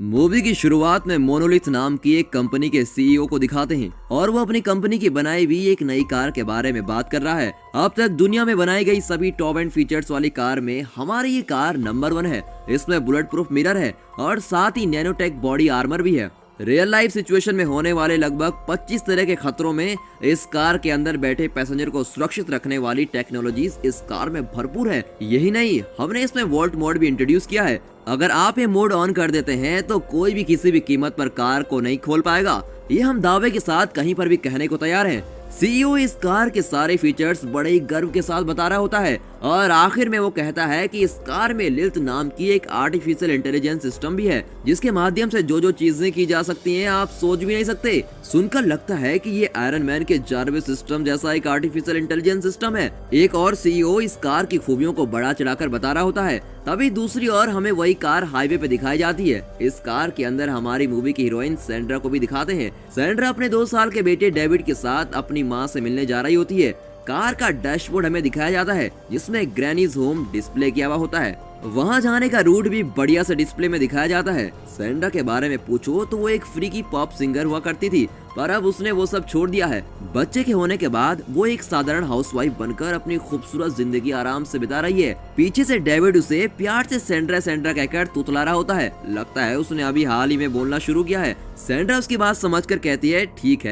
Movie की शुरुआत में मोनोलिथ नाम की एक कंपनी के सीईओ को दिखाते हैं और वो अपनी कंपनी की बनाई हुई एक नई कार के बारे में बात कर रहा है। अब तक दुनिया में बनाई गई सभी टॉप एंड फीचर्स वाली कार में हमारी ये कार नंबर 1 है। इसमें बुलेट प्रूफ मिरर है और साथ ही नैनोटेक बॉडी आर्मर भी है। रियल लाइफ सिचुएशन में होने वाले लगभग 25 तरह के खतरों में इस कार के अंदर बैठे पैसेंजर को सुरक्षित रखने वाली टेक्नोलॉजीज इस कार में भरपूर है। यही नहीं, हमने इसमें वोल्ट मोड भी इंट्रोड्यूस किया है। अगर आप ये मोड ऑन कर देते हैं तो कोई भी किसी भी कीमत पर कार को नहीं खोल पाएगा। ये हम दावे के साथ कहीं पर भी कहने को तैयार हैं। सीईओ इस कार के सारे फीचर्स बड़े ही गर्व के साथ बता रहा होता है और आखिर में वो कहता है कि इस कार में लिल्थ नाम की एक आर्टिफिशियल इंटेलिजेंस सिस्टम भी है, जिसके माध्यम से जो चीजें की जा सकती हैं आप सोच भी नहीं सकते। सुनकर लगता है कि ये आयरन मैन के जार्विस सिस्टम जैसा एक आर्टिफिशियल इंटेलिजेंस सिस्टम है। एक और सीईओ इस कार की खूबियों को बढ़ा चढ़ाकर बता रहा होता है। तभी दूसरी ओर हमें वही कार हाईवे पे दिखाई जाती है। इस कार के अंदर हमारी मूवी की हीरोइन सैंड्रा को भी दिखाते हैं। सैंड्रा अपने 2 साल के बेटे डेविड के साथ अपनी माँ से मिलने जा रही होती है। कार का डैशबोर्ड हमें दिखाया जाता है जिसमें ग्रैनीज होम डिस्प्ले किया हुआ होता है। वहाँ जाने का रूट भी बढ़िया से डिस्प्ले में दिखाया जाता है। सैंड्रा के बारे में पूछो तो वो एक फ्रीकी पॉप सिंगर हुआ करती थी, पर अब उसने वो सब छोड़ दिया है। बच्चे के होने के बाद वो एक साधारण हाउसवाइफ बनकर अपनी खूबसूरत जिंदगी आराम से बिता रही है। पीछे से डेविड उसे प्यार से सैंड्रा सैंड्रा कहकर तुतला रहा होता है। लगता है उसने अभी हाल ही में बोलना शुरू किया है। सैंड्रा उसकी बात समझकर कहती है, ठीक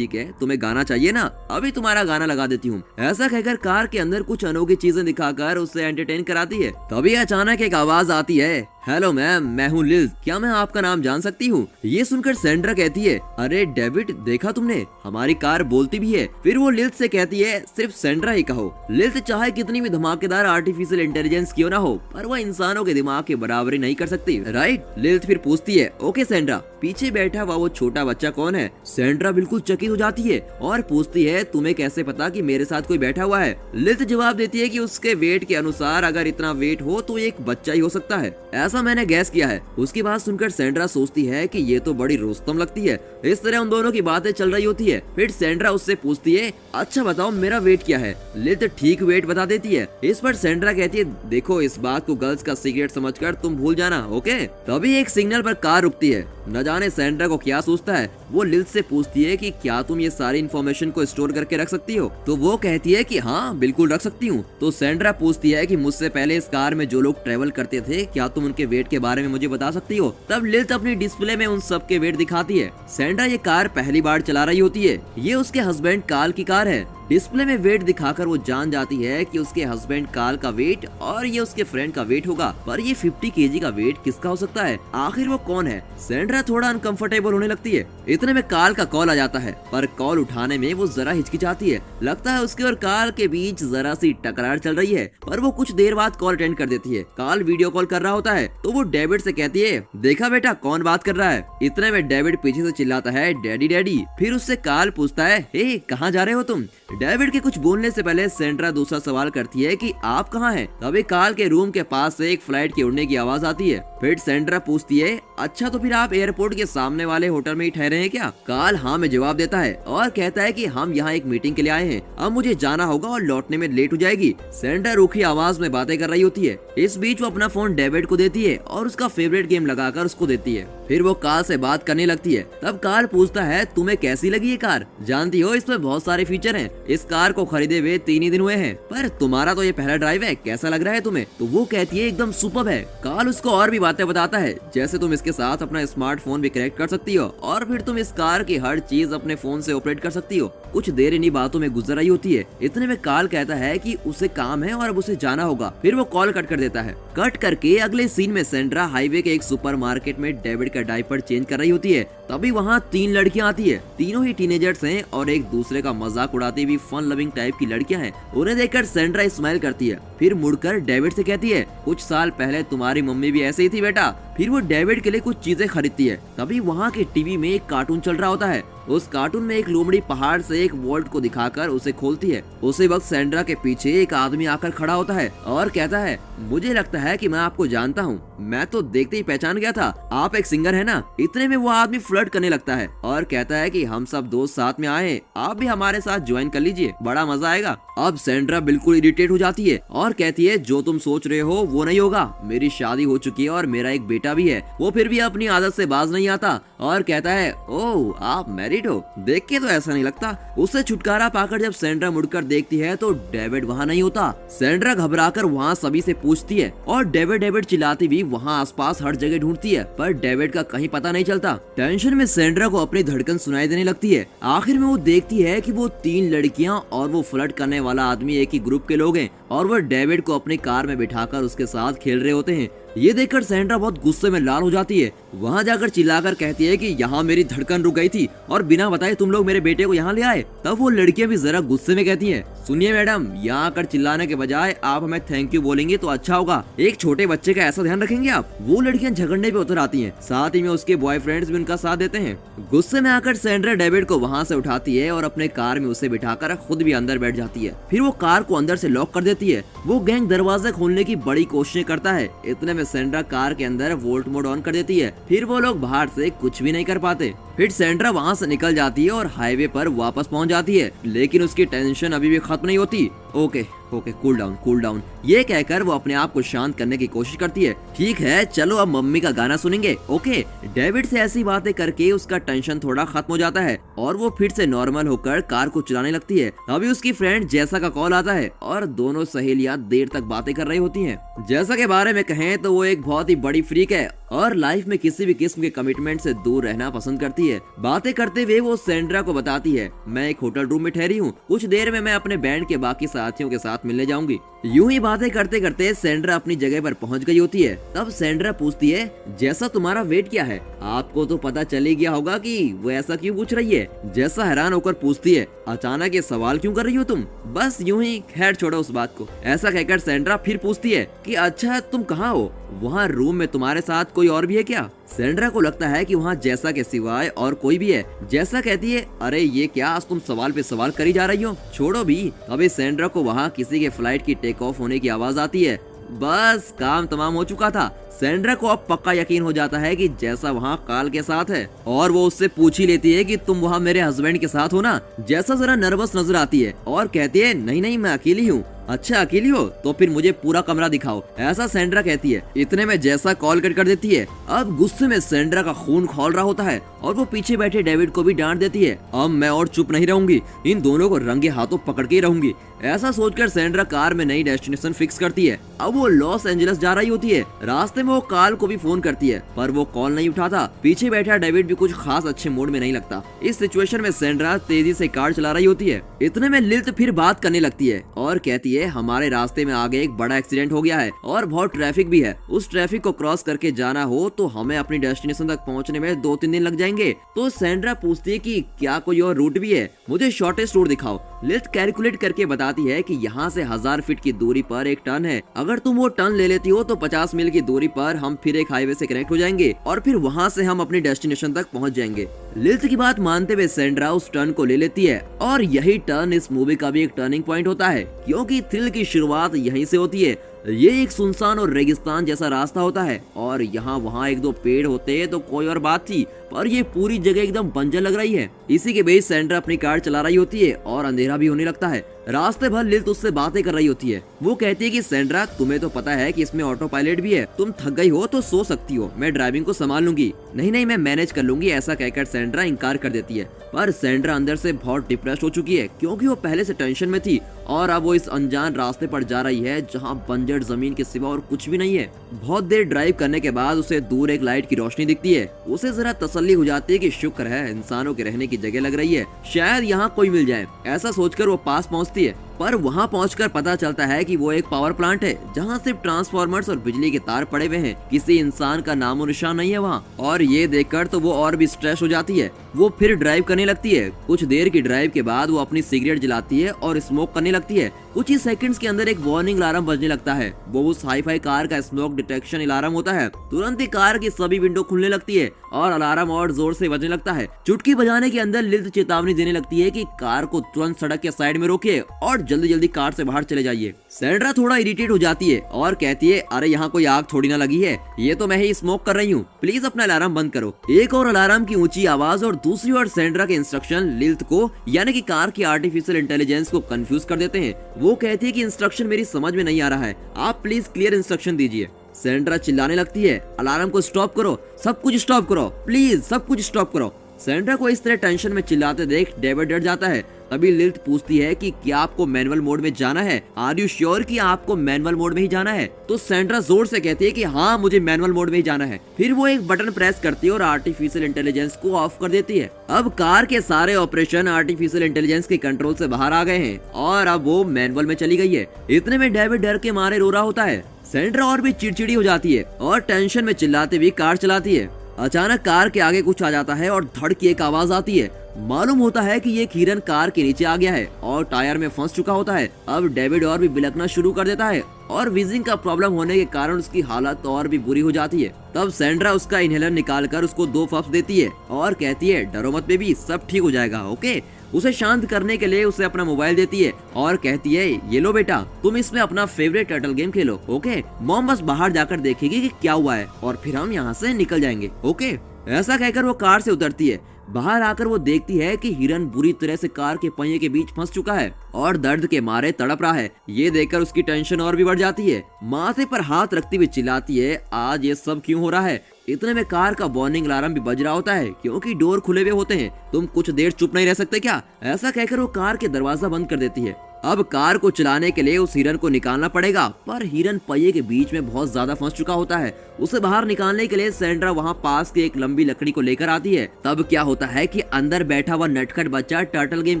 है, तुम्हें गाना चाहिए ना, अभी तुम्हारा गाना लगा देती हूँ। ऐसा कहकर कार के अंदर कुछ अनोखी चीजें दिखाकर उसे एंटरटेन कराती है। तभी अचानक एक आवाज आती है, हेलो मैम, मैं हूँ लिल्थ, क्या मैं आपका नाम जान सकती हूँ? ये सुनकर सैंड्रा कहती है, अरे डेविड, देखा तुमने, हमारी कार बोलती भी है। फिर वो लिल्थ से कहती है, सिर्फ सैंड्रा ही कहो। लिल्थ चाहे कितनी भी धमाकेदार आर्टिफिशियल इंटेलिजेंस क्यों ना हो, पर वह इंसानों के दिमाग की बराबरी नहीं कर सकती, राइट? लिल्थ फिर पूछती है, ओके सैंड्रा, पीछे बैठा हुआ वो छोटा बच्चा कौन है? सैंड्रा बिल्कुल चकित हो जाती है और पूछती है, तुम्हें कैसे पता कि मेरे साथ कोई बैठा हुआ है? लिल्थ जवाब देती है कि उसके वेट के अनुसार अगर इतना वेट हो तो एक बच्चा ही हो सकता है, ऐसा मैंने गैस किया है। उसकी बात सुनकर सैंड्रा सोचती है कि ये तो बड़ी रोस्तम लगती है। इस तरह उन दोनों की बातें चल रही होती है। फिर सैंड्रा उससे पूछती है, अच्छा बताओ मेरा वेट क्या है? लिल्थ ठीक वेट बता देती है। इस पर सैंड्रा कहती है, देखो इस बात को गर्ल्स का सीक्रेट समझकर तुम भूल जाना, ओके? तभी एक सिग्नल पर कार रुकती है। न जाने सैंड्रा को क्या सोचता है। वो लिल्थ से पूछती है कि क्या तुम ये सारी इन्फॉर्मेशन को स्टोर करके रख सकती हो? तो वो कहती है कि हाँ बिल्कुल रख सकती हूँ। तो सैंड्रा पूछती है कि मुझसे पहले इस कार में जो लोग ट्रेवल करते थे, क्या तुम उनके वेट के बारे में मुझे बता सकती हो? तब लिल्थ अपनी डिस्प्ले में उन सब के वेट दिखाती है। सैंड्रा ये कार पहली बार चला रही होती है। ये उसके हस्बैंड काल की कार है। डिस्प्ले में वेट दिखाकर वो जान जाती है कि उसके हस्बैंड काल का वेट और ये उसके फ्रेंड का वेट होगा, पर ये 50 केजी का वेट किसका हो सकता है? आखिर वो कौन है? सैंड्रा थोड़ा अनकंफर्टेबल होने लगती है। इतने में काल का कॉल आ जाता है, पर कॉल उठाने में वो जरा हिचकिचाती है। लगता है उसके और काल के बीच जरा सी टकरार चल रही है, पर वो कुछ देर बाद कॉल अटेंड कर देती है। काल वीडियो कॉल कर रहा होता है तो वो डेविड से कहती है, देखा बेटा कौन बात कर रहा है? इतने में डेविड पीछे से चिल्लाता है, डैडी डैडी। फिर उससे काल पूछता है, हे कहाँ जा रहे हो तुम? डेविड के कुछ बोलने से पहले सैंड्रा दूसरा सवाल करती है कि आप कहाँ हैं? तभी काल के रूम के पास से एक फ्लाइट के उड़ने की आवाज आती है। फिर सैंड्रा पूछती है, अच्छा तो फिर आप एयरपोर्ट के सामने वाले होटल में ही ठहरे हैं क्या? काल हाँ में जवाब देता है और कहता है कि हम यहाँ एक मीटिंग के लिए आए हैं, अब मुझे जाना होगा और लौटने में लेट हो जाएगी। सैंड्रा रूखी आवाज में बातें कर रही होती है। इस बीच वो अपना फोन डेविड को देती है और उसका फेवरेट गेम लगाकर उसको देती है। फिर वो काल से बात करने लगती है। तब काल पूछता है, तुम्हें कैसी लगी ये कार? जानती हो इसमें बहुत सारे फीचर हैं। इस कार को खरीदे हुए 3 ही दिन हुए हैं, पर तुम्हारा तो ये पहला ड्राइव है, कैसा लग रहा है तुम्हें? तो वो कहती है, एकदम सुपर्ब है। काल उसको और भी बातें बताता है, जैसे तुम इसके साथ अपना स्मार्टफोन भी कनेक्ट कर सकती हो और फिर तुम इस कार की हर चीज अपने फोन से ऑपरेट कर सकती हो। कुछ देर इन्हीं बातों में गुजर रही होती है। इतने में काल कहता है कि उसे काम है और अब उसे जाना होगा। फिर वो कॉल कट कर देता है। कट करके अगले सीन में सैंड्रा हाईवे के एक सुपरमार्केट में डेविड का डायपर चेंज कर रही होती है। तभी वहाँ 3 लड़कियाँ आती है। तीनों ही टीनेजर्स हैं और एक दूसरे का मजाक उड़ाती हुई फन लविंग टाइप की लड़कियां हैं। उन्हें देखकर सैंड्रा स्माइल करती है। फिर मुड़कर डेविड से कहती है, कुछ साल पहले तुम्हारी मम्मी भी ऐसे ही थी बेटा। फिर वो डेविड के लिए कुछ चीजें खरीदती है। तभी वहाँ के टीवी में एक कार्टून चल रहा होता है। उस कार्टून में एक लोमड़ी पहाड़ से एक वोल्ट को दिखाकर उसे खोलती है। उसी वक्त सैंड्रा के पीछे एक आदमी आकर खड़ा होता है और कहता है, मुझे लगता है कि मैं आपको जानता हूँ। मैं तो देखते ही पहचान गया था, आप एक सिंगर है ना। इतने में वो आदमी फ्लर्ट करने लगता है और कहता है कि हम सब दोस्त साथ में आए हैं, आप भी हमारे साथ ज्वाइन कर लीजिए, बड़ा मजा आएगा। अब सैंड्रा बिल्कुल इरिटेट हो जाती है और कहती है जो तुम सोच रहे हो वो नहीं होगा, मेरी शादी हो चुकी है और मेरा एक बेटा भी है। वो फिर भी अपनी आदत से बाज नहीं आता और कहता है ओह आप मैरिड हो, देख के तो ऐसा नहीं लगता। उससे छुटकारा पाकर जब सैंड्रा मुड़कर देखती है तो डेविड वहाँ नहीं होता। सैंड्रा घबराकर वहाँ सभी से पूछती है और डेविड डेविड चिल्लाती हुई वहाँ आसपास हर जगह ढूंढती है, पर डेविड का कहीं पता नहीं चलता। टेंशन में सैंड्रा को अपनी धड़कन सुनाई देने लगती है। आखिर में वो देखती है कि वो 3 लड़कियां और वो फ्लर्ट करने वाला आदमी एक ही ग्रुप के लोग हैं और वो डेविड को अपनी कार में बिठाकर उसके साथ खेल रहे होते हैं। ये देखकर सैंड्रा बहुत गुस्से में लाल हो जाती है। वहाँ जाकर चिल्लाकर कहती है कि यहाँ मेरी धड़कन रुक गई थी और बिना बताए तुम लोग मेरे बेटे को यहाँ ले आए। तब वो लड़कियां भी जरा गुस्से में कहती हैं, सुनिए मैडम, यहाँ आकर चिल्लाने के बजाय आप हमें थैंक यू बोलेंगे तो अच्छा होगा। एक छोटे बच्चे का ऐसा ध्यान रखेंगे आप। वो लड़कियां झगड़ने पे उतर आती हैं, साथ ही में उसके बॉयफ्रेंड्स भी उनका साथ देते हैं। गुस्से में आकर सैंड्रा डेविड को वहाँ से उठाती है और अपने कार में उसे बिठाकर खुद भी अंदर बैठ जाती है। फिर वो कार को अंदर से लॉक कर देती है। वो गैंग दरवाजा खोलने की बड़ी कोशिश करता है। इतने में सैंड्रा कार के अंदर वोल्ट मोड ऑन कर देती है। फिर वो लोग बाहर से कुछ भी नहीं कर पाते। फिर सैंड्रा वहाँ से निकल जाती है और हाईवे पर वापस पहुँच जाती है, लेकिन उसकी टेंशन अभी भी खत्म नहीं होती। ओके कूल डाउन ये कहकर वो अपने आप को शांत करने की कोशिश करती है। ठीक है चलो अब मम्मी का गाना सुनेंगे। ओके डेविड से ऐसी बातें करके उसका टेंशन थोड़ा खत्म हो जाता है और वो फिर से नॉर्मल होकर कार को चलाने लगती है। अभी उसकी फ्रेंड जैसा का कॉल आता है और दोनों सहेलियां देर तक बातें कर रही होती हैं। जैसा के बारे में कहें तो वो एक बहुत ही बड़ी फ्रीक है और लाइफ में किसी भी किस्म के कमिटमेंट से दूर रहना पसंद करती है। बातें करते हुए वो सैंड्रा को बताती है, मैं एक होटल रूम में ठहरी हूँ, कुछ देर में मैं अपने बैंड के बाकी साथियों के साथ मिलने जाऊंगी। यूं ही बातें करते करते सैंड्रा अपनी जगह पर पहुंच गई होती है। तब सैंड्रा पूछती है, जैसा तुम्हारा वेट क्या है? आपको तो पता चल ही गया होगा कि वो ऐसा क्यों पूछ रही है। जैसा हैरान होकर पूछती है, अचानक ये सवाल क्यों कर रही हो तुम? बस यूं ही, खैर छोड़ो उस बात को। ऐसा कहकर सैंड्रा फिर पूछती है कि अच्छा तुम कहाँ हो? वहाँ रूम में तुम्हारे साथ कोई और भी है क्या? सैंड्रा को लगता है कि वहाँ जैसा के सिवाय और कोई भी है। जैसा कहती है, अरे ये क्या आज तुम सवाल पे सवाल करी जा रही हो, छोड़ो भी। अभी सैंड्रा को वहाँ किसी के फ्लाइट की टेक ऑफ होने की आवाज आती है। बस काम तमाम हो चुका था। सैंड्रा को अब पक्का यकीन हो जाता है कि जैसा वहाँ काल के साथ है और वो उससे पूछ ही लेती है कि तुम वहाँ मेरे हस्बैंड के साथ हो ना। जैसा जरा नर्वस नजर आती है और कहती है, नहीं मैं अकेली हूँ। अच्छा अकेली हो तो फिर मुझे पूरा कमरा दिखाओ, ऐसा सैंड्रा कहती है। इतने में जैसा कॉल कट कर देती है। अब गुस्से में सैंड्रा का खून खौल रहा होता है और वो पीछे बैठे डेविड को भी डांट देती है। अब मैं और चुप नहीं रहूंगी, इन दोनों को रंगे हाथों पकड़ के ही रहूंगी। ऐसा सोचकर सैंड्रा कार में नई डेस्टिनेशन फिक्स करती है। अब वो लॉस एंजलिस जा रही होती है। रास्ते में वो काल को भी फोन करती है, पर वो कॉल नहीं उठाता। पीछे बैठा डेविड भी कुछ खास अच्छे मूड में नहीं लगता। इस सिचुएशन में सैंड्रा तेजी से कार चला रही होती है। इतने में लिल्थ फिर बात करने लगती है और कहती है, हमारे रास्ते में आगे एक बड़ा एक्सीडेंट हो गया है और बहुत ट्रैफिक भी है। उस ट्रैफिक को क्रॉस करके जाना हो तो हमें अपनी डेस्टिनेशन तक पहुंचने में 2-3 दिन लग जाएंगे। तो सैंड्रा पूछती है कि क्या कोई और रूट भी है, मुझे शॉर्टेस्ट रूट दिखाओ। लिल्थ कैलकुलेट करके बताती है कि यहाँ से 1000 फीट की दूरी पर एक टर्न है। अगर तुम वो टर्न ले लेती हो तो 50 मील की दूरी पर हम फिर एक हाईवे से कनेक्ट हो जाएंगे और फिर वहाँ से हम अपनी डेस्टिनेशन तक पहुँच जाएंगे। लिल्थ की बात मानते हुए सैंड्रा उस टर्न को ले लेती है और यही टर्न इस मूवी का भी एक टर्निंग पॉइंट होता है, क्योंकि थ्रिल की शुरुआत यहीं से होती है। ये एक सुनसान और रेगिस्तान जैसा रास्ता होता है और यहाँ वहाँ 1-2 पेड़ होते तो कोई और बात थी, पर ये पूरी जगह एकदम बंजर लग रही है। इसी के बीच सैंड्रा अपनी कार चला रही होती है और अंधेरा भी होने लगता है। रास्ते भर लिल्थ उससे बातें कर रही होती है। वो कहती है कि सैंड्रा तुम्हें तो पता है कि इसमें ऑटो पायलट भी है, तुम थक गई हो तो सो सकती हो, मैं ड्राइविंग को संभाल लूंगी। नहीं मैं मैनेज कर लूंगी, ऐसा कहकर सैंड्रा इनकार कर देती है। पर सैंड्रा अंदर से बहुत डिप्रेस्ड हो चुकी है, क्योंकि वो पहले से टेंशन में थी और अब वो इस अनजान रास्ते पर जा रही है जहाँ बंजर जमीन के सिवा और कुछ भी नहीं है। बहुत देर ड्राइव करने के बाद उसे दूर एक लाइट की रोशनी दिखती है। उसे जरा तसल्ली हो जाती है कि शुक्र है इंसानों के रहने की जगह लग रही है, शायद यहाँ कोई मिल जाए। ऐसा सोचकर वो पास पहुँचती है, पर वहाँ पहुंचकर पता चलता है कि वो एक पावर प्लांट है जहाँ सिर्फ ट्रांसफॉर्मर्स और बिजली के तार पड़े हुए हैं, किसी इंसान का नामो निशान नहीं है वहाँ। और ये देखकर तो वो और भी स्ट्रेस हो जाती है। वो फिर ड्राइव करने लगती है। कुछ देर की ड्राइव के बाद वो अपनी सिगरेट जलाती है और स्मोक करने लगती है। कुछ ही सेकंड्स के अंदर एक वार्निंग अलार्म बजने लगता है। वो उस हाई-फाई कार का स्मोक डिटेक्शन अलार्म होता है। तुरंत ही कार की सभी विंडो खुलने लगती है और अलार्म और जोर से बजने लगता है। चुटकी बजाने के अंदर लिल्थ चेतावनी देने लगती है कि कार को तुरंत सड़क के साइड में रोके और जल्दी जल्दी कार से बाहर चले जाइए। सैंड्रा थोड़ा इरिटेट हो जाती है और कहती है, अरे यहाँ कोई आग थोड़ी ना लगी है, ये तो मैं ही स्मोक कर रही हूँ, प्लीज अपना अलार्म बंद करो। एक और अलार्म की ऊंची आवाज और दूसरी ओर सैंड्रा के इंस्ट्रक्शन लिल्थ को यानी कि कार की आर्टिफिशियल इंटेलिजेंस को कंफ्यूज कर देते हैं। वो कहती है कि इंस्ट्रक्शन मेरी समझ में नहीं आ रहा है, आप प्लीज क्लियर इंस्ट्रक्शन दीजिए। सैंड्रा चिल्लाने लगती है, अलार्म को स्टॉप करो, सब कुछ स्टॉप करो, प्लीज सब कुछ स्टॉप करो। सैंड्रा को इस तरह टेंशन में चिल्लाते देख डेविड डर जाता है। तभी लिल्थ पूछती है कि क्या आपको मैनुअल मोड में जाना है, आर यू श्योर कि आपको मैनुअल मोड में ही जाना है? तो सैंड्रा जोर से कहती है कि हाँ मुझे मैनुअल मोड में ही जाना है। फिर वो एक बटन प्रेस करती है और आर्टिफिशियल इंटेलिजेंस को ऑफ कर देती है। अब कार के सारे ऑपरेशन आर्टिफिशियल इंटेलिजेंस के कंट्रोल से बाहर आ गए हैं और अब वो मैनुअल में चली गई है। इतने में डेविड डर के मारे रो रहा होता है। सैंड्रा और भी चिड़चिड़ी हो जाती है और टेंशन में चिल्लाते हुए कार चलाती है। अचानक कार के आगे कुछ आ जाता है और धड़ की एक आवाज आती है। मालूम होता है कि ये हिरन कार के नीचे आ गया है और टायर में फंस चुका होता है। अब डेविड और भी बिलखना शुरू कर देता है और वीजिंग का प्रॉब्लम होने के कारण उसकी हालत और भी बुरी हो जाती है। तब सैंड्रा उसका इनहेलर निकालकर उसको 2 पफ्स देती है और कहती है, डरो मत बेबी, सब ठीक हो जाएगा, ओके। उसे शांत करने के लिए उसे अपना मोबाइल देती है और कहती है, ये लो बेटा, तुम इसमें अपना फेवरेट टर्टल गेम खेलो, ओके। मॉम बस बाहर जाकर देखेगी कि क्या हुआ है और फिर हम यहाँ से निकल जाएंगे, ओके। ऐसा कहकर वो कार से उतरती है। बाहर आकर वो देखती है कि हिरन बुरी तरह से कार के पहिए के बीच फंस चुका है और दर्द के मारे तड़प रहा है। ये देखकर उसकी टेंशन और भी बढ़ जाती है। माथे पर हाथ रखती हुई चिल्लाती है, आज ये सब क्यों हो रहा है? इतने में कार का वार्निंग अलार्म भी बज रहा होता है क्योंकि डोर खुले हुए होते हैं। तुम कुछ देर चुप नहीं रह सकते क्या? ऐसा कहकर वो कार के दरवाजा बंद कर देती है। अब कार को चलाने के लिए उस हिरन को निकालना पड़ेगा, पर हिरन पहिए के बीच में बहुत ज्यादा फंस चुका होता है। उसे बाहर निकालने के लिए सैंड्रा वहां पास के एक लंबी लकड़ी को लेकर आती है। तब क्या होता है कि अंदर बैठा हुआ नटखट बच्चा टर्टल गेम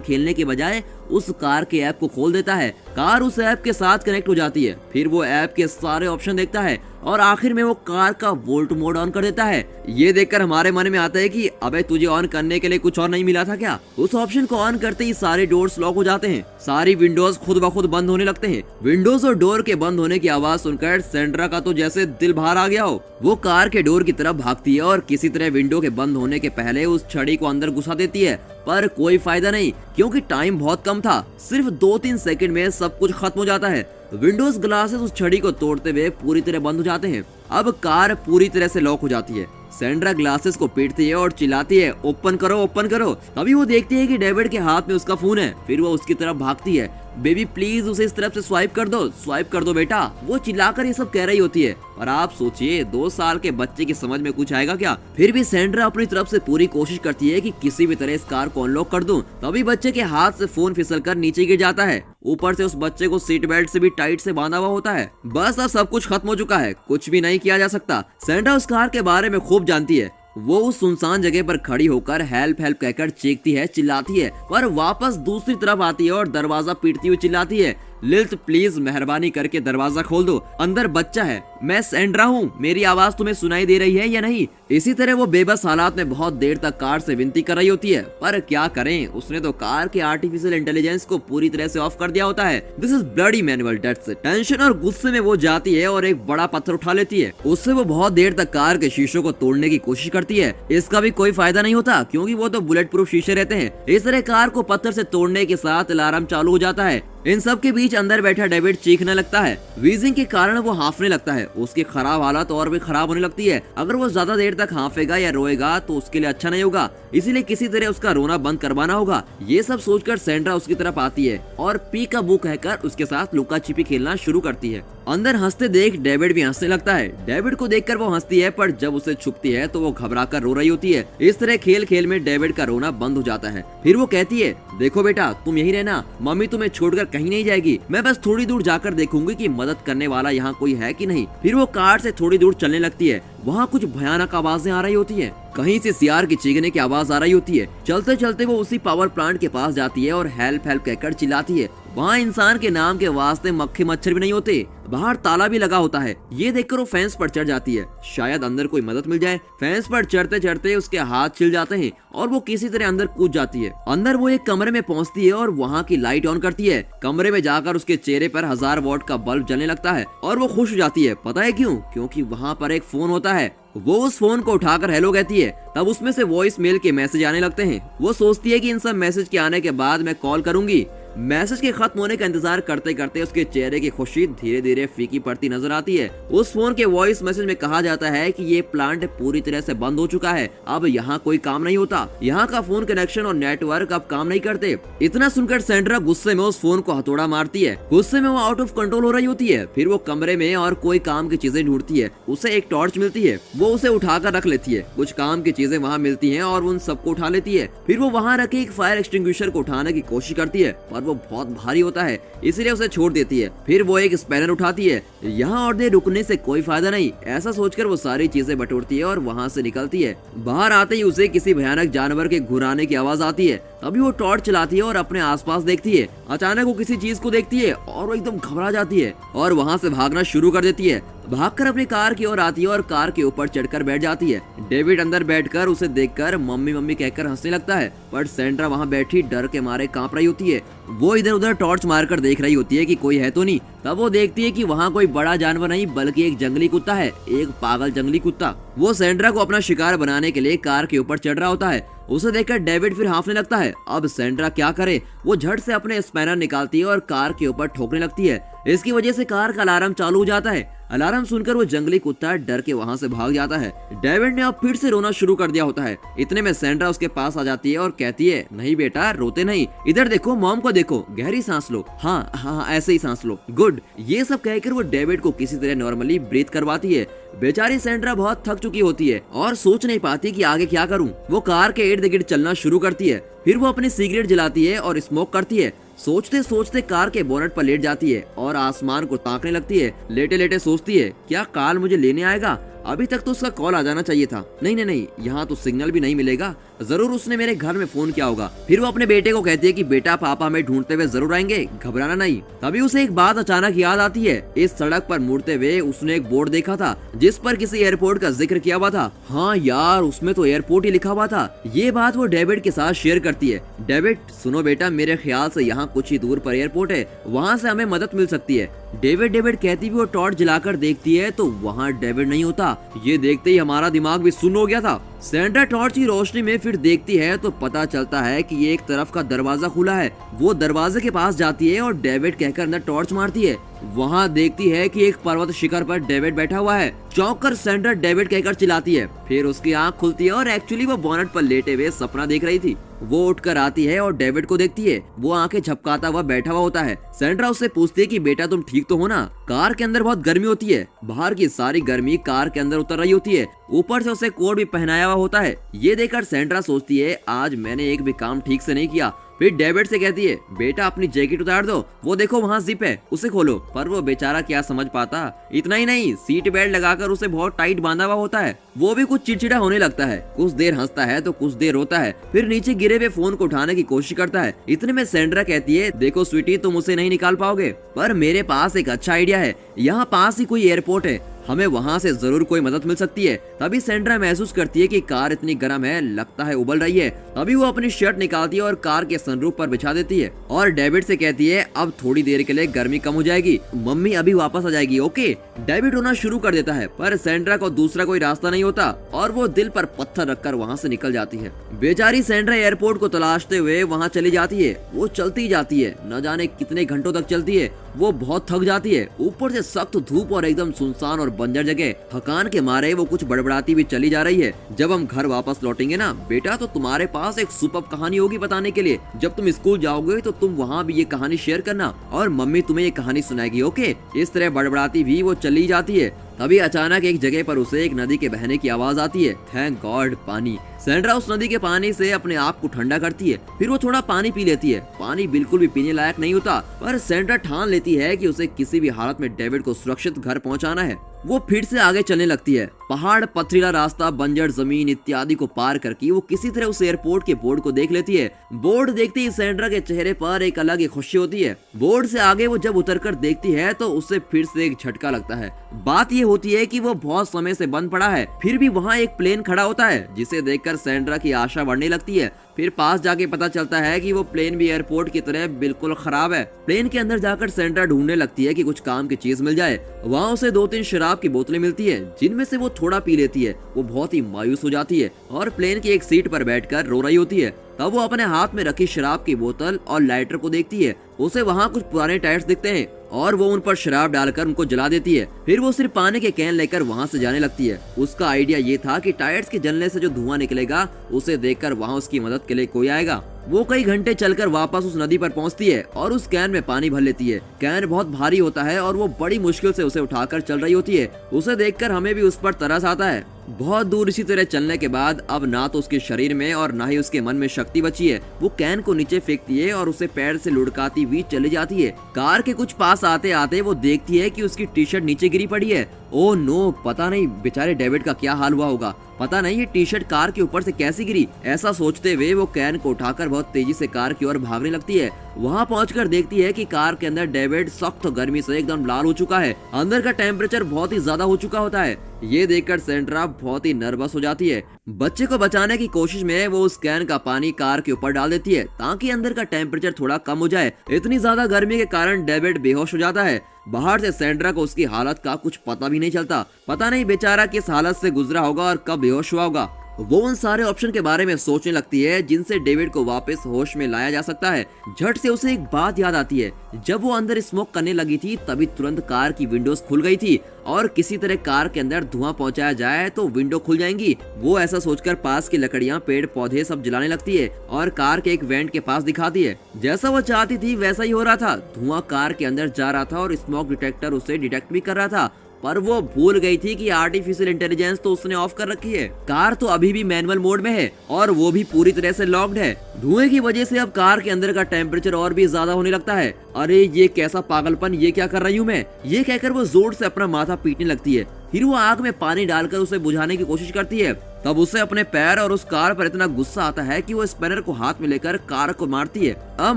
खेलने के बजाय उस कार के ऐप को खोल देता है। कार उस ऐप के साथ कनेक्ट हो जाती है। फिर वो ऐप के सारे ऑप्शन देखता है और आखिर में वो कार का वोल्ट मोड ऑन कर देता है। ये देखकर हमारे मन में आता है कि अबे तुझे ऑन करने के लिए कुछ और नहीं मिला था क्या? उस ऑप्शन को ऑन करते ही सारे डोर्स लॉक हो जाते हैं, सारी विंडोज खुद ब खुद बंद होने लगते हैं। विंडोज और डोर के बंद होने की आवाज सुनकर सैंड्रा का तो जैसे दिल बाहर आ गया हो। वो कार के डोर की तरफ भागती है और किसी तरह विंडो के बंद होने के पहले उस छड़ी को अंदर घुसा देती है, पर कोई फायदा नहीं क्योंकि टाइम बहुत कम था। सिर्फ 2-3 सेकंड में सब कुछ खत्म हो जाता है। विंडोज ग्लासेस उस छड़ी को तोड़ते हुए पूरी तरह बंद हो जाते हैं। अब कार पूरी तरह से लॉक हो जाती है। सैंड्रा ग्लासेस को पीटती है और चिल्लाती है, ओपन करो, ओपन करो। तभी वो देखती है कि डेविड के हाथ में उसका फोन है। फिर वो उसकी तरफ भागती है, बेबी प्लीज उसे इस तरफ से स्वाइप कर दो बेटा। वो चिल्लाकर ये सब कह रही होती है, और आप सोचिए 2 साल के बच्चे की समझ में कुछ आएगा क्या? फिर भी सैंड्रा अपनी तरफ से पूरी कोशिश करती है कि किसी भी तरह इस कार को अनलॉक कर दूं। तभी बच्चे के हाथ से फोन फिसलकर नीचे गिर जाता है। ऊपर से उस बच्चे को सीट बेल्ट से भी टाइट से बांधा हुआ होता है। बस अब सब कुछ खत्म हो चुका है, कुछ भी नहीं किया जा सकता। सैंड्रा उस कार के बारे में खूब जानती है। वो उस सुनसान जगह पर खड़ी होकर हेल्प हेल्प कहकर चीखती है, चिल्लाती है, पर वापस दूसरी तरफ आती है और दरवाजा पीटती हुई चिल्लाती है, लिल्थ प्लीज मेहरबानी करके दरवाजा खोल दो, अंदर बच्चा है, मैं सैंड्रा हूँ, मेरी आवाज तुम्हें सुनाई दे रही है या नहीं? इसी तरह वो बेबस हालात में बहुत देर तक कार से विनती कर रही होती है, पर क्या करें, उसने तो कार के आर्टिफिशियल इंटेलिजेंस को पूरी तरह से ऑफ कर दिया होता है। This is bloody manual, that's it. Tension और गुस्से में वो जाती है और एक बड़ा पत्थर उठा लेती है। उससे वो बहुत देर तक कार के शीशों को तोड़ने की कोशिश करती है। इसका भी कोई फायदा नहीं होता क्योंकि वो तो बुलेट प्रूफ शीशे रहते हैं। इस तरह कार को पत्थर से तोड़ने के साथ अलार्म चालू हो जाता है। इन सब के बीच अंदर बैठा डेविड चीखने लगता है। वीजिंग के कारण वो हांफने लगता है। उसकी खराब हालत और भी खराब होने लगती है। अगर वो ज्यादा देर तक हांफेगा या रोएगा तो उसके लिए अच्छा नहीं होगा, इसीलिए किसी तरह उसका रोना बंद करवाना होगा। ये सब सोचकर सैंड्रा उसकी तरफ आती है और पी का बू कहकर उसके साथ लुका छिपी खेलना शुरू करती है। अंदर हंसते देख डेविड भी हंसने लगता है। डेविड को देखकर वो हंसती है, पर जब उसे छुपती है तो वो घबराकर रो रही होती है। इस तरह खेल खेल में डेविड का रोना बंद हो जाता है। फिर वो कहती है, देखो बेटा तुम यही रहना, मम्मी तुम्हें छोड़कर कहीं नहीं जाएगी, मैं बस थोड़ी दूर जाकर देखूंगी कि मदद करने वाला यहाँ कोई है कि नहीं। फिर वो कार से थोड़ी दूर चलने लगती है। वहाँ कुछ भयानक आवाजें आ रही होती है। कहीं से सियार की चीखने की आवाज आ रही होती है। चलते चलते वो उसी पावर प्लांट के पास जाती है और हेल्प हेल्प कहकर चिल्लाती है। वहाँ इंसान के नाम के वास्ते मक्खी मच्छर भी नहीं होते, बाहर ताला भी लगा होता है। ये देखकर वो फेंस पर चढ़ जाती है, शायद अंदर कोई मदद मिल जाए। फेंस पर चढ़ते चढ़ते उसके हाथ छिल जाते हैं और वो किसी तरह अंदर कूद जाती है। अंदर वो एक कमरे में पहुंचती है और वहाँ की लाइट ऑन करती है। कमरे में जाकर उसके चेहरे पर 1000 वॉट का बल्ब जलने लगता है और वो खुश हो जाती है। पता है क्यों? क्योंकि वहाँ पर एक फोन होता है। वो उस फोन को उठाकर हेलो कहती है। तब उसमें से वॉइस मेल के मैसेज आने लगते हैं। वो सोचती है कि इन सब मैसेज के आने के बाद मैं कॉल करूंगी, मैसेज के खत्म होने का इंतजार करते करते उसके चेहरे की खुशी धीरे धीरे फीकी पड़ती नजर आती है। उस फोन के वॉइस मैसेज में कहा जाता है कि ये प्लांट पूरी तरह से बंद हो चुका है, अब यहाँ कोई काम नहीं होता, यहाँ का फोन कनेक्शन और नेटवर्क अब काम नहीं करते। इतना सुनकर सैंड्रा गुस्से में उस फोन को हथौड़ा मारती है। गुस्से में वो आउट ऑफ कंट्रोल हो रही होती है। फिर वो कमरे में और कोई काम की चीजें ढूंढती है। उसे एक टॉर्च मिलती है, वो उसे उठाकर रख लेती है। कुछ काम की चीजें वहाँ मिलती हैं और उन सबको उठा लेती है। फिर वो वहाँ रखे एक फायर एक्सटिंग्विशर को उठाने की कोशिश करती है, पर वो बहुत भारी होता है, इसलिए उसे छोड़ देती है। फिर वो एक स्पैनर उठाती है। यहाँ और देर रुकने से कोई फायदा नहीं, ऐसा सोचकर वो सारी चीजें बटोरती है और वहाँ से निकलती है। बाहर आते ही उसे किसी भयानक जानवर के घुराने की आवाज आती है। तभी वो टॉर्च चलाती है और अपने आसपास देखती है। अचानक वो किसी चीज को देखती है और वो एकदम घबरा जाती है और वहाँ से भागना शुरू कर देती है। भागकर अपनी कार की ओर आती है और कार के ऊपर चढ़कर बैठ जाती है। डेविड अंदर बैठकर उसे देखकर मम्मी मम्मी कहकर हंसने लगता है, पर सैंड्रा वहाँ बैठी डर के मारे कांप रही होती है। वो इधर उधर टॉर्च मारकर देख रही होती है कि कोई है तो नहीं। तब वो देखती है कि वहाँ कोई बड़ा जानवर नहीं बल्कि एक जंगली कुत्ता है, एक पागल जंगली कुत्ता। वो सैंड्रा को अपना शिकार बनाने के लिए कार के ऊपर चढ़ रहा होता है। उसे देखकर डेविड फिर हाँफने लगता है। अब सैंड्रा क्या करे, वो झट से अपने स्पैनर निकालती है और कार के ऊपर ठोकने लगती है। इसकी वजह से कार का अलार्म चालू हो जाता है। अलार्म सुनकर वो जंगली कुत्ता डर के वहाँ से भाग जाता है। डेविड ने अब फिर से रोना शुरू कर दिया होता है। इतने में सैंड्रा उसके पास आ जाती है और कहती है, नहीं बेटा रोते नहीं, इधर देखो, मॉम को देखो, गहरी सांस लो, हाँ हाँ ऐसे ही सांस लो, गुड। ये सब कहकर वो डेविड को किसी तरह नॉर्मली ब्रीथ करवाती है। बेचारी सैंड्रा बहुत थक चुकी होती है और सोच नहीं पाती कि आगे क्या करूं। वो कार के इर्द गिर्द चलना शुरू करती है। फिर वो अपनी सिगरेट जलाती है और स्मोक करती है। सोचते सोचते कार के बोनट पर लेट जाती है और आसमान को ताकने लगती है। लेटे लेटे सोचती है, क्या काल मुझे लेने आएगा? अभी तक तो उसका कॉल आ जाना चाहिए था। नहीं नहीं नहीं, यहाँ तो सिग्नल भी नहीं मिलेगा, जरूर उसने मेरे घर में फोन किया होगा। फिर वो अपने बेटे को कहती है कि बेटा पापा हमें ढूंढते हुए जरूर आएंगे, घबराना नहीं। तभी उसे एक बात अचानक याद आती है। इस सड़क पर मुड़ते हुए उसने एक बोर्ड देखा था जिस पर किसी एयरपोर्ट का जिक्र किया हुआ था। हाँ यार, उसमें तो एयरपोर्ट ही लिखा हुआ था। ये बात वो डेविड के साथ शेयर करती है। डेविड सुनो बेटा, मेरे ख्याल से यहाँ कुछ ही दूर पर एयरपोर्ट है, वहाँ से हमें मदद मिल सकती है। डेविड कहती हुई वो टॉर्च जलाकर देखती है तो वहाँ डेविड नहीं होता। ये देखते ही हमारा दिमाग भी सुन्न हो गया था। सैंड्रा टॉर्च की रोशनी में फिर देखती है तो पता चलता है कि एक तरफ का दरवाजा खुला है। वो दरवाजे के पास जाती है और डेविड कहकर अंदर टॉर्च मारती है। वहाँ देखती है कि एक पर्वत शिखर पर डेविड बैठा हुआ है। चौंक कर सैंड्रा डेविड कहकर चिल्लाती है। फिर उसकी आंख खुलती है और एक्चुअली वो बोनट पर लेटे हुए सपना देख रही थी। वो उठकर आती है और डेविड को देखती है। वो आंखें झपकाता हुआ बैठा हुआ होता है। सैंड्रा उससे पूछती है कि बेटा तुम ठीक तो हो ना? कार के अंदर बहुत गर्मी होती है। बाहर की सारी गर्मी कार के अंदर उतर रही होती है। ऊपर से उसे कोट भी पहनाया हुआ होता है। ये देखकर सैंड्रा सोचती है, आज मैंने एक भी काम ठीक से नहीं किया। फिर डेविड से कहती है, बेटा अपनी जैकेट उतार दो, वो देखो वहाँ जिप है, उसे खोलो। पर वो बेचारा क्या समझ पाता। इतना ही नहीं, सीट बेल्ट लगाकर उसे बहुत टाइट बांधा हुआ होता है। वो भी कुछ चिड़चिड़ा होने लगता है। कुछ देर हंसता है तो कुछ देर रोता है। फिर नीचे गिरे हुए फोन को उठाने की कोशिश करता है। इतने में सैंड्रा कहती है, देखो स्वीटी, तुम उसे नहीं निकाल पाओगे, पर मेरे पास एक अच्छा आइडिया है। यहाँ पास ही कोई एयरपोर्ट है, हमें वहाँ से जरूर कोई मदद मिल सकती है। तभी सैंड्रा महसूस करती है कि कार इतनी गर्म है, लगता है उबल रही है। तभी वो अपनी शर्ट निकालती है और कार के सनरूफ पर बिछा देती है और डेविड से कहती है, अब थोड़ी देर के लिए गर्मी कम हो जाएगी, मम्मी अभी वापस आ जाएगी, ओके। डेविड रोना शुरू कर देता है, पर सैंड्रा को दूसरा कोई रास्ता नहीं होता और वो दिल पर पत्थर रखकर वहाँ से निकल जाती है। बेचारी सैंड्रा एयरपोर्ट को तलाशते हुए वहाँ चली जाती है। वो चलती जाती है, न जाने कितने घंटों तक चलती है। वो बहुत थक जाती है, ऊपर से सख्त धूप और एकदम सुनसान और बंजर जगह। थकान के मारे वो कुछ बड़बड़ाती भी चली जा रही है। जब हम घर वापस लौटेंगे ना बेटा, तो तुम्हारे पास एक सुपर कहानी होगी बताने के लिए। जब तुम स्कूल जाओगे तो तुम वहाँ भी ये कहानी शेयर करना और मम्मी तुम्हें ये कहानी सुनाएगी, ओके। इस तरह बड़बड़ाती भी वो चली जाती है। तभी अचानक एक जगह पर उसे एक नदी के बहने की आवाज आती है। थैंक गॉड, पानी। सैंड्रा उस नदी के पानी से अपने आप को ठंडा करती है। फिर वो थोड़ा पानी पी लेती है। पानी बिल्कुल भी पीने लायक नहीं होता, पर सैंड्रा ठान लेती है कि उसे किसी भी हालत में डेविड को सुरक्षित घर पहुंचाना है। वो फिर से आगे चलने लगती है। पहाड़, पथरीला रास्ता, बंजर जमीन इत्यादि को पार करके वो किसी तरह उस एयरपोर्ट के बोर्ड को देख लेती है। बोर्ड देखते ही सैंड्रा के चेहरे पर एक अलग ही खुशी होती है। बोर्ड से आगे वो जब उतरकर देखती है तो उसे फिर से एक झटका लगता है। बात ये होती है कि वो बहुत समय से बंद पड़ा है। फिर भी वहाँ एक प्लेन खड़ा होता है, जिसे देखकर सैंड्रा की आशा बढ़ने लगती है। फिर पास जाके पता चलता है कि वो प्लेन भी एयरपोर्ट की तरह बिल्कुल खराब है। प्लेन के अंदर जाकर सैंड्रा ढूंढने लगती है कि कुछ काम की चीज मिल जाए। वहाँ उसे 2-3 शराब की बोतलें मिलती है, जिनमें से वो थोड़ा पी लेती है। वो बहुत ही मायूस हो जाती है और प्लेन की एक सीट पर बैठकर रो रही होती है। तब वो अपने हाथ में रखी शराब की बोतल और लाइटर को देखती है। उसे वहाँ कुछ पुराने टायर्स दिखते हैं और वो उन पर शराब डालकर उनको जला देती है। फिर वो सिर्फ पानी के कैन लेकर वहाँ से जाने लगती है। उसका आइडिया ये था कि टायर्स के जलने से जो धुआं निकलेगा उसे देखकर वहाँ उसकी मदद के लिए कोई आएगा। वो कई घंटे चलकर वापस उस नदी पर पहुंचती है और उस कैन में पानी भर लेती है। कैन बहुत भारी होता है और वो बड़ी मुश्किल से उसे उठाकर चल रही होती है। उसे देखकर हमें भी उस पर तरस आता है। बहुत दूर इसी तरह चलने के बाद अब ना तो उसके शरीर में और ना ही उसके मन में शक्ति बची है। वो कैन को नीचे फेंकती है और उसे पैर से लुढ़काती हुई चली जाती है। कार के कुछ पास आते आते वो देखती है कि उसकी टी शर्ट नीचे गिरी पड़ी है। ओह नो, पता नहीं बेचारे डेविड का क्या हाल हुआ होगा। पता नहीं ये टी शर्ट कार के ऊपर से कैसी गिरी। ऐसा सोचते हुए वो कैन को उठाकर बहुत तेजी से कार की ओर भागने लगती है। वहाँ पहुंचकर देखती है कि कार के अंदर डेविड सख्त गर्मी से एकदम लाल हो चुका है। अंदर का टेम्परेचर बहुत ही ज्यादा हो चुका होता है। ये देखकर सेंड्रा बहुत ही नर्वस हो जाती है। बच्चे को बचाने की कोशिश में वो उस कैन का पानी कार के ऊपर डाल देती है ताकि अंदर का टेम्परेचर थोड़ा कम हो जाए। इतनी ज्यादा गर्मी के कारण डेविड बेहोश हो जाता है। बाहर से सेंड्रा को उसकी हालत का कुछ पता भी नहीं चलता। पता नहीं बेचारा किस हालत से गुजरा होगा और कब बेहोश हुआ होगा। वो उन सारे ऑप्शन के बारे में सोचने लगती है जिनसे डेविड को वापस होश में लाया जा सकता है। झट से उसे एक बात याद आती है। जब वो अंदर स्मोक करने लगी थी तभी तुरंत कार की विंडोज खुल गई थी और किसी तरह कार के अंदर धुआं पहुंचाया जाए तो विंडो खुल जाएंगी। वो ऐसा सोचकर पास की लकड़ियां, पेड़ पौधे सब जलाने लगती है और कार के एक वेंट के पास दिखाती है। जैसा वो चाहती थी वैसा ही हो रहा था। धुआं कार के अंदर जा रहा था और स्मोक डिटेक्टर उसे डिटेक्ट भी कर रहा था। पर वो भूल गई थी कि आर्टिफिशियल इंटेलिजेंस तो उसने ऑफ कर रखी है। कार तो अभी भी मैनुअल मोड में है और वो भी पूरी तरह से लॉक्ड है। धुएं की वजह से अब कार के अंदर का टेम्परेचर और भी ज्यादा होने लगता है। अरे ये कैसा पागलपन, ये क्या कर रही हूँ मैं। ये कहकर वो जोर से अपना माथा पीटने लगती है। फिर वो आग में पानी डालकर उसे बुझाने की कोशिश करती है। तब उसे अपने पैर और उस कार पर इतना गुस्सा आता है कि वो स्पैनर को हाथ में लेकर कार को मारती है। अब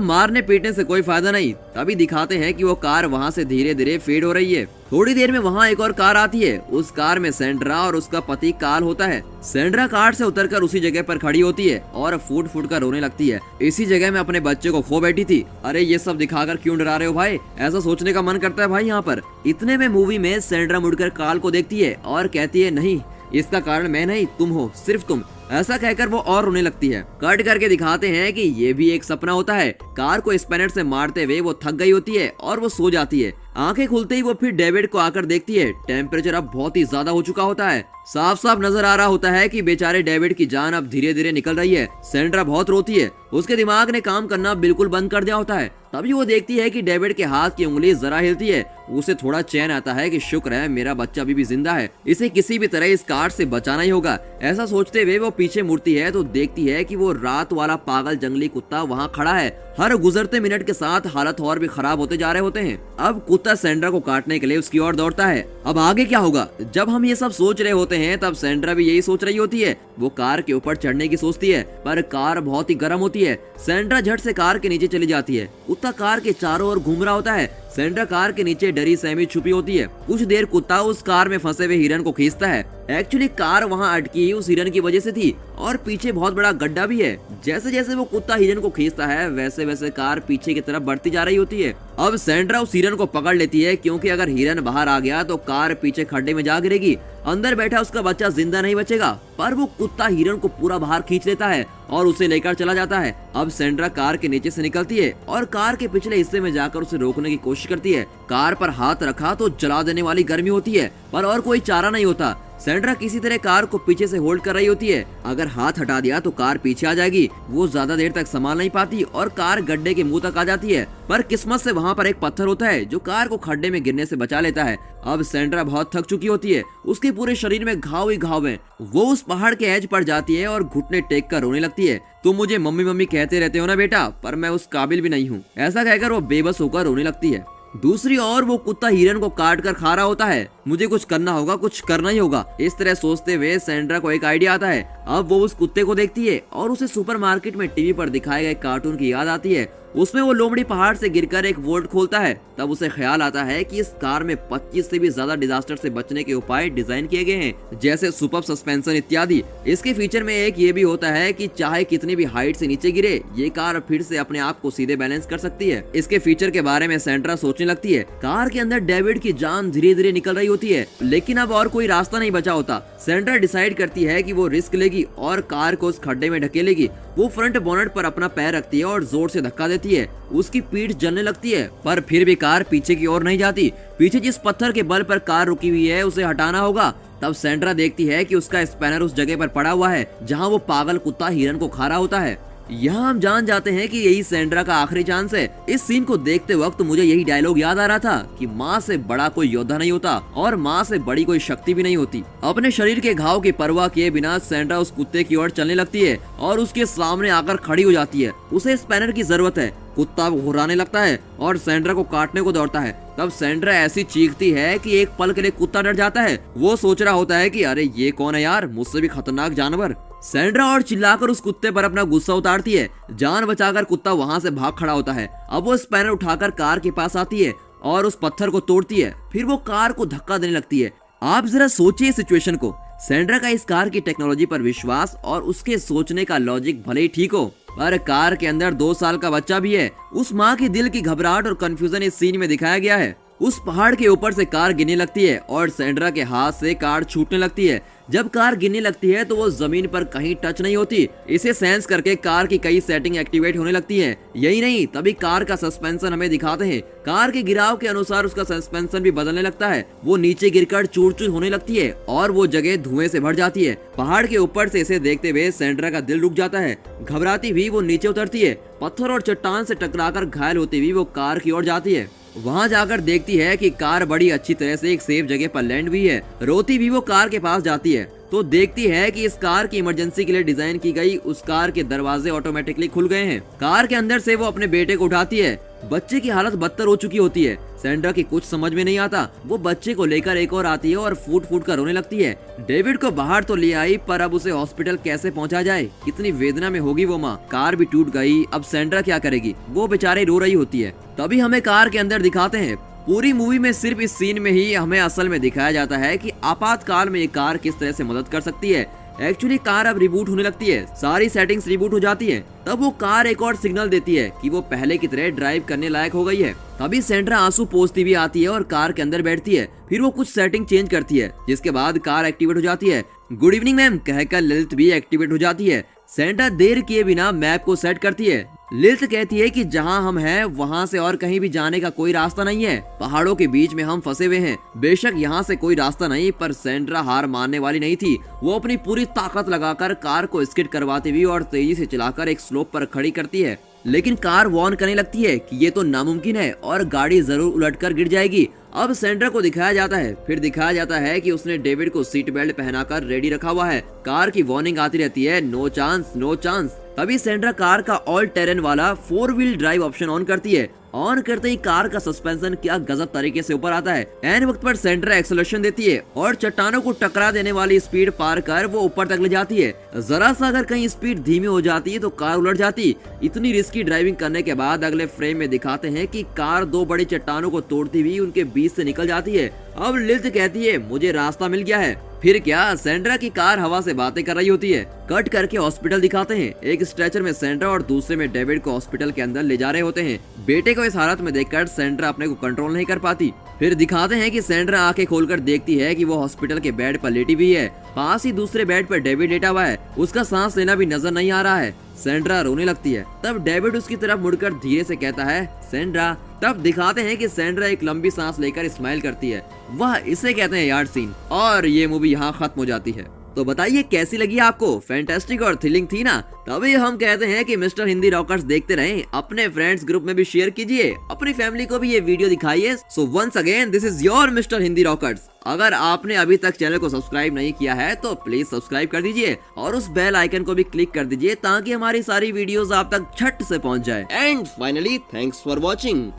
मारने पीटने से कोई फायदा नहीं। तभी दिखाते हैं कि वो कार वहाँ से धीरे धीरे फेड हो रही है। थोड़ी देर में वहाँ एक और कार आती है। उस कार में सेंड्रा और उसका पति काल होता है। सेंड्रा कार से उतरकर उसी जगह पर खड़ी होती है और फूट फूट कर रोने लगती है। इसी जगह में अपने बच्चे को खो बैठी थी। अरे ये सब दिखाकर क्यों डरा रहे हो भाई, ऐसा सोचने का मन करता है भाई यहाँ पर। इतने में मूवी में सेंड्रा मुड़कर काल को देखती है और कहती है, नहीं इसका कारण मैं नहीं, तुम हो, सिर्फ तुम। ऐसा कहकर वो और रोने लगती है। कट करके दिखाते हैं कि ये भी एक सपना होता है। कार को स्पैनर से मारते हुए वो थक गई होती है और वो सो जाती है। आंखें खुलते ही वो फिर डेविड को आकर देखती है। टेम्परेचर अब बहुत ही ज्यादा हो चुका होता है। साफ साफ नजर आ रहा होता है कि बेचारे डेविड की जान अब धीरे धीरे निकल रही है। सेंड्रा बहुत रोती है। उसके दिमाग ने काम करना बिल्कुल बंद कर दिया होता है। तभी वो देखती है कि डेविड के हाथ की उंगली जरा हिलती है। उसे थोड़ा चैन आता है कि शुक्र है मेरा बच्चा अभी भी जिंदा है, इसे किसी भी तरह इस कार से बचाना ही होगा। ऐसा सोचते हुए वो पीछे मुड़ती है तो देखती है कि वो रात वाला पागल जंगली कुत्ता वहाँ खड़ा है। हर गुजरते मिनट के साथ हालत और भी खराब होते जा रहे होते हैं। अब कुत्ता सेंड्रा को काटने के लिए उसकी ओर दौड़ता है। अब आगे क्या होगा? जब हम ये सब सोच रहे होते हैं तब सेंड्रा भी यही सोच रही होती है। वो कार के ऊपर चढ़ने की सोचती है पर कार बहुत ही गर्म होती है। सेंड्रा झट से कार के नीचे चली जाती है। कुत्ता कार के चारों ओर घूम रहा होता है। सेंड्रा कार के नीचे डरी सहमी छुपी होती है। कुछ देर कुत्ता उस कार में फंसे हुए हिरन को खींचता है। एक्चुअली कार वहाँ अटकी उस हिरन की वजह से थी और पीछे बहुत बड़ा गड्ढा भी है। जैसे जैसे वो कुत्ता हिरन को खींचता है वैसे वैसे कार पीछे की तरफ बढ़ती जा रही होती है। अब सेंड्रा उस हिरन को पकड़ लेती है क्योंकि अगर हिरन बाहर आ गया तो कार पीछे खड्डे में जा गिरेगी। अंदर बैठा उसका बच्चा जिंदा नहीं बचेगा। पर वो कुत्ता हिरन को पूरा बाहर खींच लेता है और उसे लेकर चला जाता है। अब सेंड्रा कार के नीचे से निकलती है और कार के पिछले हिस्से में जाकर उसे रोकने की कोशिश करती है। कार पर हाथ रखा तो जला देने वाली गर्मी होती है पर और कोई चारा नहीं होता। सेंड्रा किसी तरह कार को पीछे से होल्ड कर रही होती है। अगर हाथ हटा दिया तो कार पीछे आ जाएगी। वो ज्यादा देर तक संभाल नहीं पाती और कार गड्ढे के मुंह तक आ जाती है। पर किस्मत से वहाँ पर एक पत्थर होता है जो कार को खड्डे में गिरने से बचा लेता है। अब सेंड्रा बहुत थक चुकी होती है। उसके पूरे शरीर में घाव ही घाव है। वो उस पहाड़ के एज पर जाती है और घुटने टेक कर रोने लगती है। तुम मुझे मम्मी मम्मी कहते रहते हो ना बेटा, पर मैं उस काबिल भी नहीं हूँ। ऐसा कहकर वो बेबस होकर रोने लगती है। दूसरी ओर वो कुत्ता हिरन को काट कर खा रहा होता है। मुझे कुछ करना होगा, कुछ करना ही होगा। इस तरह सोचते हुए सेंड्रा को एक आइडिया आता है। अब वो उस कुत्ते को देखती है और उसे सुपरमार्केट में टीवी पर दिखाए गए कार्टून की याद आती है। उसमें वो लोमड़ी पहाड़ से गिरकर एक वोल्ट खोलता है। तब उसे ख्याल आता है कि इस कार में 25 से भी ज्यादा डिजास्टर से बचने के उपाय डिजाइन किए गए हैं, जैसे सुपर सस्पेंशन इत्यादि। इसके फीचर में एक ये भी होता है कि चाहे कितनी भी हाइट से नीचे गिरे ये कार फिर से अपने आप को सीधे बैलेंस कर सकती है। इसके फीचर के बारे में सेंड्रा सोचने लगती है। कार के अंदर डेविड की जान धीरे धीरे निकल रही होती है, लेकिन अब और कोई रास्ता नहीं बचा होता। सेंड्रा डिसाइड करती है कि वो रिस्क लेगी और कार को उस खड्डे में ढकेलेगी। वो फ्रंट बोनट पर अपना पैर रखती है और जोर से धक्का देती है। उसकी पीठ जलने लगती है, पर फिर भी कार पीछे की ओर नहीं जाती। पीछे जिस पत्थर के बल पर कार रुकी हुई है उसे हटाना होगा। तब सेंड्रा देखती है कि उसका स्पैनर उस जगह पर पड़ा हुआ है जहाँ वो पागल कुत्ता हिरन को खा रहा होता है। यहाँ हम जान जाते हैं कि यही सेंड्रा का आखिरी चांस है। इस सीन को देखते वक्त मुझे यही डायलॉग याद आ रहा था कि माँ से बड़ा कोई योद्धा नहीं होता और माँ से बड़ी कोई शक्ति भी नहीं होती। अपने शरीर के घाव की परवाह किए बिना सेंड्रा उस कुत्ते की ओर चलने लगती है और उसके सामने आकर खड़ी हो जाती है। उसे स्पैनर की जरूरत है। कुत्ता घुराने लगता है और सेंड्रा को काटने को दौड़ता है। तब सेंड्रा ऐसी चीखती है कि एक पल के लिए कुत्ता डर जाता है। वो सोच रहा होता है कि अरे ये कौन है यार, मुझसे भी खतरनाक जानवर। सेंड्रा और चिल्लाकर उस कुत्ते पर अपना गुस्सा उतारती है। जान बचाकर कुत्ता वहां से भाग खड़ा होता है। अब वो स्पैनर उठाकर कार के पास आती है और उस पत्थर को तोड़ती है। फिर वो कार को धक्का देने लगती है। आप जरा सोचिए सिचुएशन को। सेंड्रा का इस कार की टेक्नोलॉजी पर विश्वास और उसके सोचने का लॉजिक भले ही ठीक हो, पर कार के अंदर 2 साल का बच्चा भी है। उस माँ के दिल की घबराहट और कंफ्यूजन इस सीन में दिखाया गया है। उस पहाड़ के ऊपर से कार गिरने लगती है और सेंड्रा के हाथ से कार छूटने लगती है। जब कार गिरने लगती है तो वो जमीन पर कहीं टच नहीं होती। इसे सेंस करके कार की कई सेटिंग एक्टिवेट होने लगती है। यही नहीं, तभी कार का सस्पेंशन हमें दिखाते हैं। कार के गिराव के अनुसार उसका सस्पेंशन भी बदलने लगता है। वो नीचे गिरकर चूर चूर होने लगती है और वो जगह धुएं से भर जाती है। पहाड़ के ऊपर से इसे देखते हुए सेंड्रा का दिल रुक जाता है। घबराती हुई वो नीचे उतरती है। पत्थर और चट्टान से टकराकर घायल होती हुई वो कार की ओर जाती है। वहां जाकर देखती है कि कार बड़ी अच्छी तरह से एक सेफ जगह पर लैंड हुई है। रोती भी वो कार के पास जाती है तो देखती है कि इस कार की इमरजेंसी के लिए डिजाइन की गई उस कार के दरवाजे ऑटोमेटिकली खुल गए हैं। कार के अंदर से वो अपने बेटे को उठाती है। बच्चे की हालत बदतर हो चुकी होती है। सेंड्रा की कुछ समझ में नहीं आता। वो बच्चे को लेकर एक और आती है और फूट फूट कर रोने लगती है। डेविड को बाहर तो ले आई, पर अब उसे हॉस्पिटल कैसे पहुंचा जाए? कितनी वेदना में होगी वो माँ। कार भी टूट गई, अब सेंड्रा क्या करेगी? वो बेचारी रो रही होती है। तभी हमें कार के अंदर दिखाते हैं। पूरी मूवी में सिर्फ इस सीन में ही हमें असल में दिखाया जाता है कि आपातकाल में ये कार किस तरह से मदद कर सकती है। एक्चुअली कार अब रिबूट होने लगती है। सारी सेटिंग्स रिबूट हो जाती है। तब वो कार एक और सिग्नल देती है कि वो पहले की तरह ड्राइव करने लायक हो गई है। तभी सेंड्रा आंसू पोंछती भी आती है और कार के अंदर बैठती है। फिर वो कुछ सेटिंग चेंज करती है, जिसके बाद कार एक्टिवेट हो जाती है। गुड इवनिंग मैम कहकर ललित भी एक्टिवेट हो जाती है। सेंड्रा देर किए बिना मैप को सेट करती है। ललित कहती है कि जहां हम हैं वहां से और कहीं भी जाने का कोई रास्ता नहीं है। पहाड़ों के बीच में हम फंसे हुए हैं। बेशक यहाँ से कोई रास्ता नहीं, पर सेंड्रा हार मानने वाली नहीं थी। वो अपनी पूरी ताकत लगाकर कार को स्किड करवाती हुई और तेजी से चलाकर एक स्लोप पर खड़ी करती है। लेकिन कार वार्न करने लगती है कि ये तो नामुमकिन है और गाड़ी जरूर उलटकर गिर जाएगी। अब सेंड्रा को दिखाया जाता है। फिर दिखाया जाता है कि उसने डेविड को सीट बेल्ट पहनाकर रेडी रखा हुआ है। कार की वार्निंग आती रहती है, नो चांस नो चांस। तभी सेंड्रा कार का ऑल टेरेन वाला 4 व्हील ड्राइव ऑप्शन ऑन करती है। ऑन करते ही कार का सस्पेंशन क्या गजब तरीके से ऊपर आता है। एन वक्त पर सेंड्रा एक्सेलरेशन देती है और चट्टानों को टकरा देने वाली स्पीड पार कर वो ऊपर तक ले जाती है। जरा सा अगर कहीं स्पीड धीमी हो जाती है तो कार उलट जाती। इतनी रिस्की ड्राइविंग करने के बाद अगले फ्रेम में दिखाते हैं कि कार 2 बड़ी चट्टानों को तोड़ती हुई उनके बीच से निकल जाती है। अब लिलित कहती है, मुझे रास्ता मिल गया है। फिर क्या, सेंड्रा की कार हवा से बातें कर रही होती है। कट करके हॉस्पिटल दिखाते हैं। एक स्ट्रेचर में सेंड्रा और दूसरे में डेविड को हॉस्पिटल के अंदर ले जा रहे होते हैं। बेटे को इस हालत में देखकर सेंड्रा अपने को कंट्रोल नहीं कर पाती। फिर दिखाते हैं कि सेंड्रा आंखें खोलकर देखती है कि वो हॉस्पिटल के बेड पर लेटी हुई है। पास ही दूसरे बेड पर डेविड लेटा हुआ है। उसका सांस लेना भी नजर नहीं आ रहा है। सेंड्रा रोने लगती है। तब डेविड उसकी तरफ मुड़कर धीरे से कहता है, सेंड्रा। तब दिखाते हैं कि सेंड्रा एक लंबी सांस लेकर स्माइल करती है। वह इसे कहते हैं यार्ड सीन। और ये मूवी यहाँ खत्म हो जाती है। तो बताइए कैसी लगी आपको? फैंटास्टिक और थ्रिलिंग थी ना? तभी हम कहते हैं कि मिस्टर हिंदी रॉकर्स देखते रहें। अपने फ्रेंड्स ग्रुप में भी शेयर कीजिए, अपनी फैमिली को भी ये वीडियो दिखाइए। So once again this is your mister Hindi rockers. अगर आपने अभी तक चैनल को सब्सक्राइब नहीं किया है तो प्लीज सब्सक्राइब कर दीजिए और उस बेल आइकन को भी क्लिक कर दीजिए ताकि हमारी सारी वीडियोस आप तक झट से पहुंच जाए। And finally thanks for watching.